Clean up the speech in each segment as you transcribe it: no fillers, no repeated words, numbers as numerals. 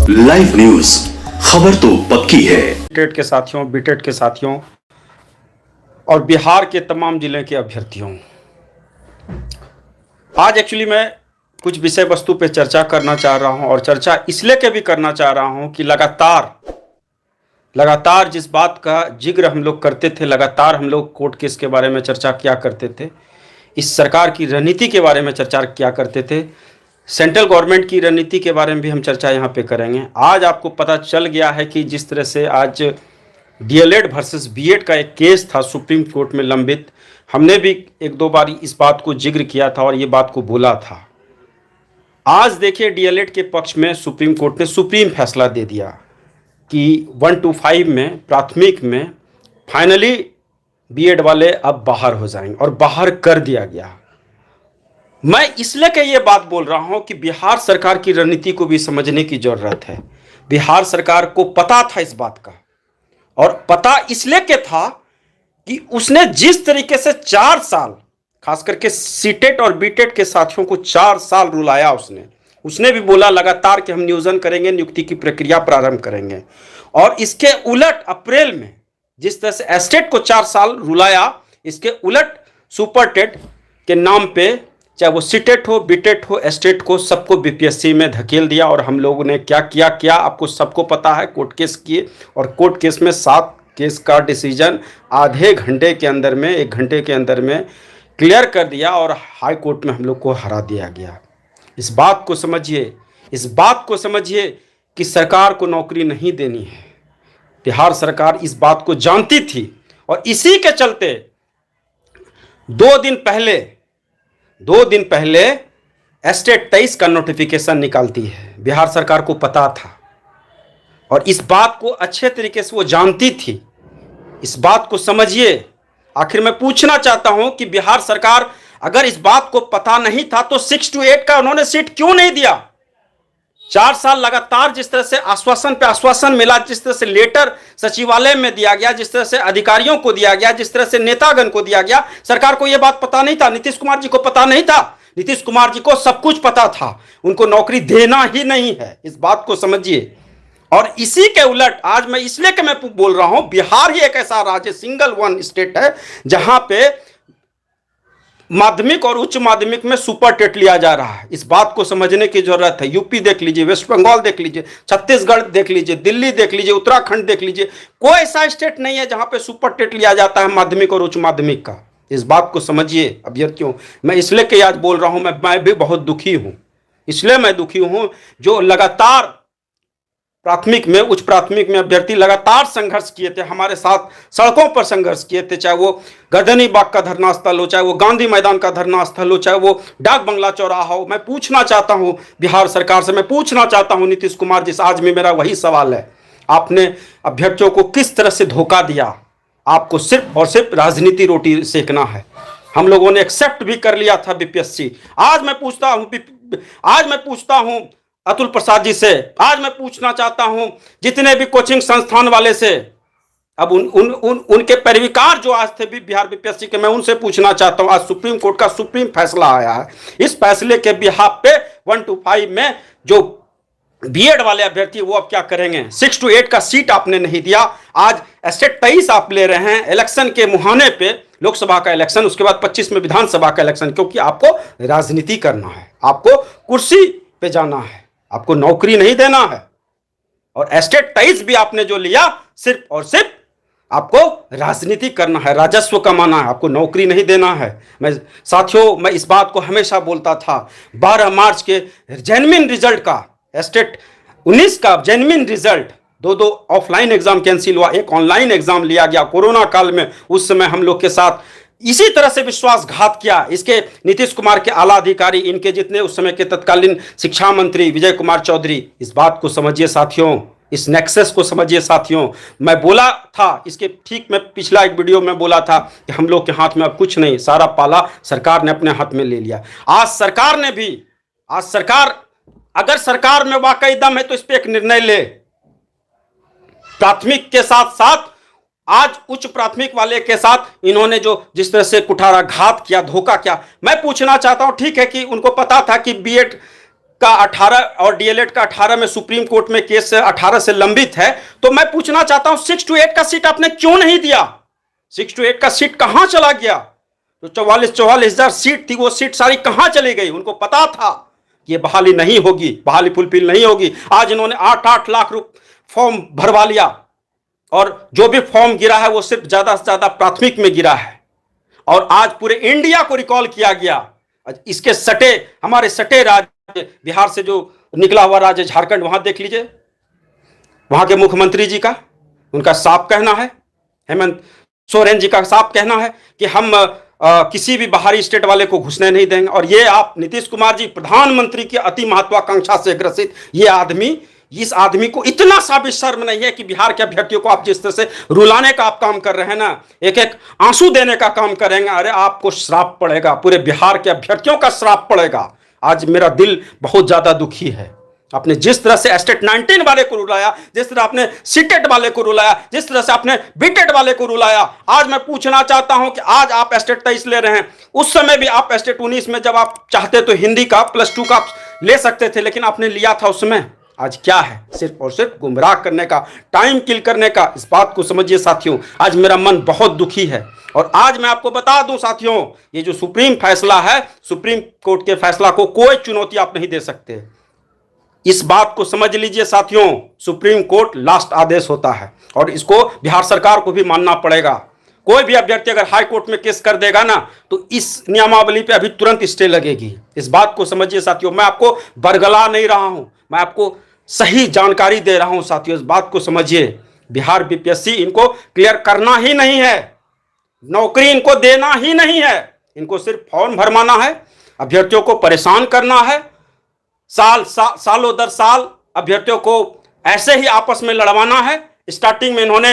Live news, खबर तो पक्की है। टेट के साथियों, बीटेट के साथियों और बिहार के तमाम जिले के अभ्यर्थियों, आज एक्चुअली मैं कुछ विषय वस्तु पे चर्चा करना चाह रहा हूं और चर्चा इसलिए के भी करना चाह रहा हूं कि लगातार जिस बात का जिक्र हम लोग करते थे, लगातार हम लोग कोर्ट केस के बारे में चर्चा किया करते थे, इस सरकार की रणनीति के बारे में चर्चा किया करते थे, सेंट्रल गवर्नमेंट की रणनीति के बारे में भी हम चर्चा यहाँ पे करेंगे। आज आपको पता चल गया है कि जिस तरह से आज डीएलएड वर्सेस बीएड का एक केस था सुप्रीम कोर्ट में लंबित, हमने भी एक दो बार इस बात को जिक्र किया था और ये बात को बोला था। आज देखिए डीएलएड के पक्ष में सुप्रीम कोर्ट ने सुप्रीम फैसला दे दिया कि 1 to 5 में प्राथमिक में फाइनली बीएड वाले अब बाहर हो जाएंगे और बाहर कर दिया गया। मैं इसलिए के ये बात बोल रहा हूं कि बिहार सरकार की रणनीति को भी समझने की जरूरत है। बिहार सरकार को पता था इस बात का, और पता इसलिए के था कि उसने जिस तरीके से 4 साल खास करके सीटेट और बीटेट के साथियों को 4 साल रुलाया, उसने भी बोला लगातार कि हम नियोजन करेंगे, नियुक्ति की प्रक्रिया प्रारंभ करेंगे, और इसके उलट अप्रैल में जिस तरह से एस्टेट को 4 साल रुलाया, इसके उलट सुपर टेट के नाम पे चाहे वो सीटेट हो, बीटेट हो, एस्टेट को सबको बीपीएससी में धकेल दिया। और हम लोगों ने क्या किया आपको सबको पता है। कोर्ट केस किए और कोर्ट केस में 7 केस का डिसीजन आधे घंटे के अंदर में, 1 घंटे के अंदर में क्लियर कर दिया और हाई कोर्ट में हम लोग को हरा दिया गया। इस बात को समझिए कि सरकार को नौकरी नहीं देनी है। बिहार सरकार इस बात को जानती थी और इसी के चलते 2 दिन पहले एस्टेट 23 का नोटिफिकेशन निकालती है। बिहार सरकार को पता था और इस बात को अच्छे तरीके से वो जानती थी। इस बात को समझिए। आखिर मैं पूछना चाहता हूं कि बिहार सरकार अगर इस बात को पता नहीं था तो 6 to 8 का उन्होंने सीट क्यों नहीं दिया? 4 साल लगातार जिस तरह से आश्वासन पे आश्वासन मिला, जिस तरह से लेटर सचिवालय में दिया गया, जिस तरह से अधिकारियों को दिया गया, जिस तरह से नेतागण को दिया गया, सरकार को यह बात पता नहीं था? नीतीश कुमार जी को पता नहीं था? नीतीश कुमार जी को सब कुछ पता था, उनको नौकरी देना ही नहीं है। इस बात को समझिए। और इसी के उलट आज मैं इसलिए कि मैं बोल रहा हूं, बिहार ही एक ऐसा राज्य, सिंगल वन स्टेट है जहां पे माध्यमिक और उच्च माध्यमिक में सुपर टेट लिया जा रहा है। इस बात को समझने की जरूरत है। यूपी देख लीजिए, वेस्ट बंगाल देख लीजिए, छत्तीसगढ़ देख लीजिए, दिल्ली देख लीजिए, उत्तराखंड देख लीजिए, कोई ऐसा स्टेट नहीं है जहां पे सुपर टेट लिया जाता है माध्यमिक और उच्च माध्यमिक का। इस बात को समझिए अभ्यर्थियों। मैं इसलिए कि आज बोल रहा हूं, मैं भी बहुत दुखी हूं। इसलिए मैं दुखी हूं जो लगातार प्राथमिक में, उच्च प्राथमिक में अभ्यर्थी लगातार संघर्ष किए थे, हमारे साथ सड़कों पर संघर्ष किए थे, चाहे वो गर्दनी बाग का धरना स्थल हो, चाहे वो गांधी मैदान का धरना स्थल हो, चाहे वो डाक बंगला चौराहा हो। मैं पूछना चाहता हूं बिहार सरकार से, मैं पूछना चाहता हूं नीतीश कुमार जी से, आज में मेरा वही सवाल है, आपने अभ्यर्थियों को किस तरह से धोखा दिया? आपको सिर्फ और सिर्फ राजनीति रोटी सेकना है। हम लोगों ने एक्सेप्ट भी कर लिया था बीपीएससी। आज मैं पूछता हूं अतुल प्रसाद जी से, आज मैं पूछना चाहता हूं जितने भी कोचिंग संस्थान वाले से, अब उनके पैरवीकार जो आज थे भी बिहार बीपीएससी के, मैं उनसे पूछना चाहता हूं, आज सुप्रीम कोर्ट का सुप्रीम फैसला आया है, इस फैसले के बिहाफ पे 1 to 5 में जो बीएड वाले अभ्यर्थी वो अब क्या करेंगे? 6 to 8 का सीट आपने नहीं दिया। आज एस्टेट 23 आप ले रहे हैं इलेक्शन के मुहाने पे, लोकसभा का इलेक्शन, उसके बाद 25 में विधानसभा का इलेक्शन, क्योंकि आपको राजनीति करना है, आपको कुर्सी पे जाना है, आपको नौकरी नहीं देना है। और एस्टेट 23 भी आपने जो लिया, सिर्फ और सिर्फ आपको राजनीति करना है, राजस्व कमाना है, आपको नौकरी नहीं देना है। मैं इस बात को हमेशा बोलता था। 12 मार्च के जेन्युइन रिजल्ट का, एस्टेट 19 का genuine result, 2 offline exam cancel हुआ, 1 ऑनलाइन एग्जाम लिया गया कोरोना काल में। उस समय हम लोग के साथ इसी तरह से विश्वासघात किया इसके नीतीश कुमार के आला अधिकारी, इनके जितने उस समय के तत्कालीन शिक्षा मंत्री विजय कुमार चौधरी। इस बात को समझिए साथियों, इस नेक्सस को समझिए साथियों। मैं बोला था इसके ठीक, मैं पिछला एक वीडियो में बोला था कि हम लोग के हाथ में अब कुछ नहीं, सारा पाला सरकार ने अपने हाथ में ले लिया। आज सरकार अगर सरकार में वाकई दम है तो इस पर एक निर्णय ले। प्राथमिक के साथ साथ आज उच्च प्राथमिक वाले के साथ इन्होंने जो जिस तरह से कुठाराघात किया, धोखा किया, मैं पूछना चाहता हूं, ठीक है कि उनको पता था कि बीएड का 18 और डीएलएड का 18 में सुप्रीम कोर्ट में केस 18 से लंबित है, तो मैं पूछना चाहता हूं 6 to 8 का सीट आपने क्यों नहीं दिया? 6 to 8 का सीट कहां चला गया? तो 44,000 सीट थी, वो सीट सारी कहां चली गई? उनको पता था कि ये बहाली नहीं होगी, बहाली फुलफिल नहीं होगी। आज इन्होंने 8-8 लाख फॉर्म भरवा लिया, और जो भी फॉर्म गिरा है वो सिर्फ ज्यादा से ज्यादा प्राथमिक में गिरा है, और आज पूरे इंडिया को रिकॉल किया गया। इसके सटे, हमारे सटे राज्य बिहार से जो निकला हुआ राज्य झारखंड, वहां देख लीजिए, वहां के मुख्यमंत्री जी का, उनका साफ कहना है, हेमंत सोरेन जी का साफ कहना है कि हम किसी भी बाहरी स्टेट वाले को घुसने नहीं देंगे। और ये आप नीतीश कुमार जी, प्रधानमंत्री की अति महत्वाकांक्षा से ग्रसित ये आदमी, इस आदमी को इतना सा भी शर्म नहीं है कि बिहार के अभ्यर्थियों को आप जिस तरह से रुलाने का आप काम कर रहे हैं ना, एक एक आंसू देने का काम करेंगे, अरे आपको श्राप पड़ेगा, पूरे बिहार के अभ्यर्थियों का श्राप पड़ेगा। आज मेरा दिल बहुत ज्यादा दुखी है। आपने जिस तरह से एस्टेट 19 वाले को रुलाया, जिस तरह आपने सीटेट वाले को रुलाया, जिस तरह से आपने बीटेट वाले को रुलाया, आज मैं पूछना चाहता हूं कि आज आप एस्टेट 23 ले रहे हैं, उस समय भी आप एस्टेट 19 में जब आप चाहते तो हिंदी का +2 का ले सकते थे, लेकिन आपने लिया था उसमें। आज क्या है? सिर्फ और सिर्फ गुमराह करने का, टाइम किल करने का। इस बात को समझिए साथियों, आज मेरा मन बहुत दुखी है। और आज मैं आपको बता दूं साथियों, ये जो सुप्रीम फैसला है, सुप्रीम कोर्ट के फैसला को कोई चुनौती आप नहीं दे सकते। इस बात को समझ लीजिए साथियों, सुप्रीम कोर्ट लास्ट आदेश होता है, और इसको बिहार सरकार को भी मानना पड़ेगा। कोई भी अभ्यर्थी अगर हाई कोर्ट में केस कर देगा ना, तो इस नियमावली पे अभी तुरंत स्टे लगेगी। इस बात को समझिए साथियों, मैं आपको बरगला नहीं रहा हूं, मैं आपको सही जानकारी दे रहा हूं साथियों। इस बात को समझिए, बिहार बीपीएससी इनको क्लियर करना ही नहीं है, नौकरी इनको देना ही नहीं है, इनको सिर्फ फॉर्म भरवाना है, अभ्यर्थियों को परेशान करना है, सालों दर साल अभ्यर्थियों को ऐसे ही आपस में लड़वाना है। स्टार्टिंग में इन्होंने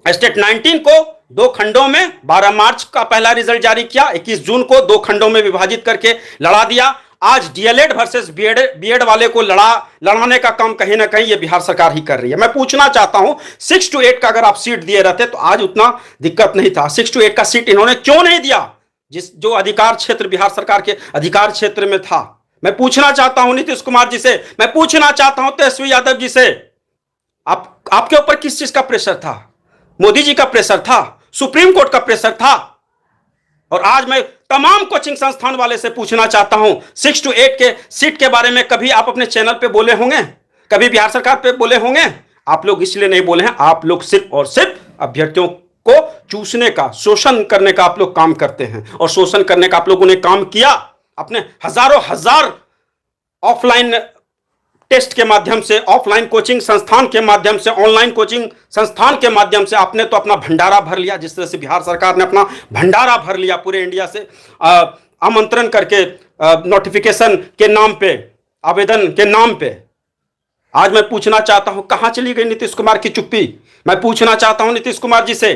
एस्टेट 19 को 2 खंडों में 12 मार्च का पहला रिजल्ट जारी किया, 21 जून को 2 खंडों में विभाजित करके लड़ा दिया। आज डीएलएड वर्सेस बीएड वाले को लड़ाने का काम कहीं ना कहीं ये बिहार सरकार ही कर रही है। मैं पूछना चाहता हूं, 6 to 8 का अगर आप सीट दिए रहते तो आज उतना दिक्कत नहीं था। 6 to 8 का सीट इन्होंने क्यों नहीं दिया, जो अधिकार क्षेत्र बिहार सरकार के अधिकार क्षेत्र में था? मैं पूछना चाहता हूं नीतीश कुमार जी से, मैं पूछना चाहता हूं तेजस्वी यादव जी से, आपके ऊपर किस चीज का प्रेशर था? मोदी जी का प्रेशर था, सुप्रीम कोर्ट का प्रेशर था। और आज मैं तमाम कोचिंग संस्थान वाले से पूछना चाहता हूं, 6 to 8 के सीट के बारे में कभी आप अपने चैनल पे बोले होंगे? कभी बिहार सरकार पे बोले होंगे? आप लोग इसलिए नहीं बोले हैं, आप लोग सिर्फ और सिर्फ अभ्यर्थियों को चूसने का, शोषण करने का आप लोग काम करते हैं। और शोषण करने का आप लोगों ने काम किया, अपने हजारों हजार ऑफलाइन टेस्ट के माध्यम से, ऑफलाइन कोचिंग संस्थान के माध्यम से, ऑनलाइन कोचिंग संस्थान के माध्यम से आपने तो अपना भंडारा भर लिया। जिस तरह से बिहार सरकार ने अपना भंडारा भर लिया पूरे इंडिया से आमंत्रण करके, नोटिफिकेशन के नाम पे, आवेदन के नाम पे। आज मैं पूछना चाहता हूं, कहां चली गई नीतीश कुमार की चुप्पी? मैं पूछना चाहता हूं नीतीश कुमार जी से,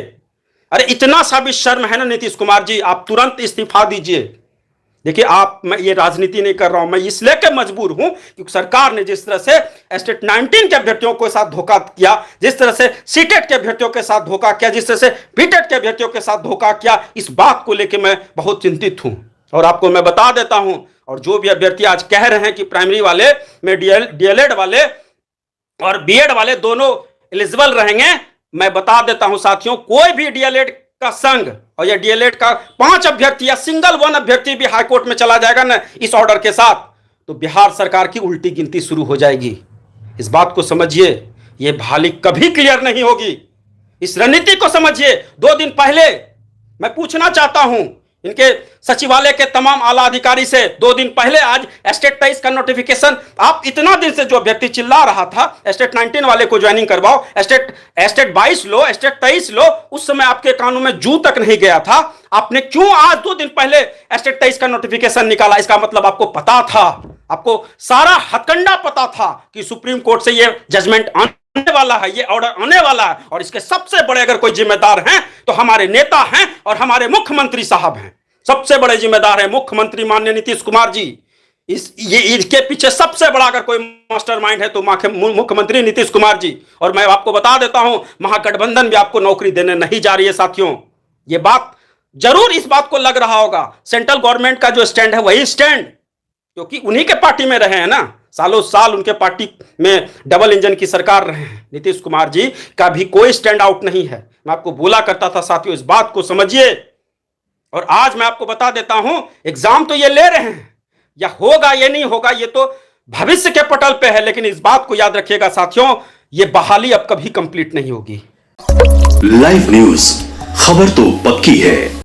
अरे इतना सा भी शर्म है ना नीतीश कुमार जी, आप तुरंत इस्तीफा दीजिए। देखिए मैं ये राजनीति नहीं कर रहा हूं, मैं इसलिए के मजबूर हूं क्योंकि सरकार ने जिस तरह से एस्टेट 19 के अभ्यर्थियों के साथ धोखा किया, जिस तरह से सीटेट के अभ्यर्थियों के साथ धोखा किया, जिस तरह से बीटेट के अभ्यर्थियों के साथ धोखा किया, इस बात को लेकर मैं बहुत चिंतित हूं। और आपको मैं बता देता हूं, और जो भी अभ्यर्थी आज कह रहे हैं कि प्राइमरी वाले में डीएलएड वाले और बीएड वाले दोनों एलिजिबल रहेंगे, मैं बता देता हूं साथियों, कोई भी डीएलएड का संघ और या डीएलएड का 5 अभ्यर्थी या सिंगल 1 अभ्यर्थी भी हाईकोर्ट में चला जाएगा ना इस ऑर्डर के साथ, तो बिहार सरकार की उल्टी गिनती शुरू हो जाएगी। इस बात को समझिए, यह बहाली कभी क्लियर नहीं होगी। इस रणनीति को समझिए। 2 दिन पहले मैं पूछना चाहता हूं इनके सचिवालय के तमाम आला अधिकारी से, 2 दिन पहले आज एस्टेट 23 का नोटिफिकेशन, आप इतना दिन से जो अभ्यर्थी चिल्ला रहा था एस्टेट 19 वाले को ज्वाइनिंग करवाओ, एस्टेट 22 लो, एस्टेट 23 लो, उस समय आपके कानों में जू तक नहीं गया था। आपने क्यों आज 2 दिन पहले एस्टेट 23 का नोटिफिकेशन निकाला? इसका मतलब आपको पता था, आपको सारा हथकंडा पता था कि सुप्रीम कोर्ट से यह जजमेंट आने वाला है, ये ऑर्डर आने वाला है। और इसके सबसे बड़े अगर कोई जिम्मेदार हैं तो हमारे नेता हैं और हमारे मुख्यमंत्री साहब हैं। सबसे बड़े जिम्मेदार है मुख्यमंत्री माननीय नीतीश कुमार जी। इसके पीछे सबसे बड़ा अगर कोई मास्टरमाइंड है तो मुख्यमंत्री नीतीश कुमार जी। और मैं आपको बता देता हूं, महागठबंधन भी आपको नौकरी देने नहीं जा रही है साथियों। ये बात जरूर इस बात को लग रहा होगा, सेंट्रल गवर्नमेंट का जो स्टैंड है वही स्टैंड क्योंकि उन्हीं के पार्टी में रहे हैं ना, सालों साल उनके पार्टी में डबल इंजन की सरकार रहे हैं। नीतीश कुमार जी का भी कोई स्टैंड आउट नहीं है। मैं आपको बोला करता था साथियों, इस बात को समझिए। और आज मैं आपको बता देता हूं, एग्जाम तो ये ले रहे हैं, या होगा ये नहीं होगा ये तो भविष्य के पटल पे है, लेकिन इस बात को याद रखिएगा साथियों, ये बहाली अब कभी कंप्लीट नहीं होगी। लाइव न्यूज, खबर तो पक्की है।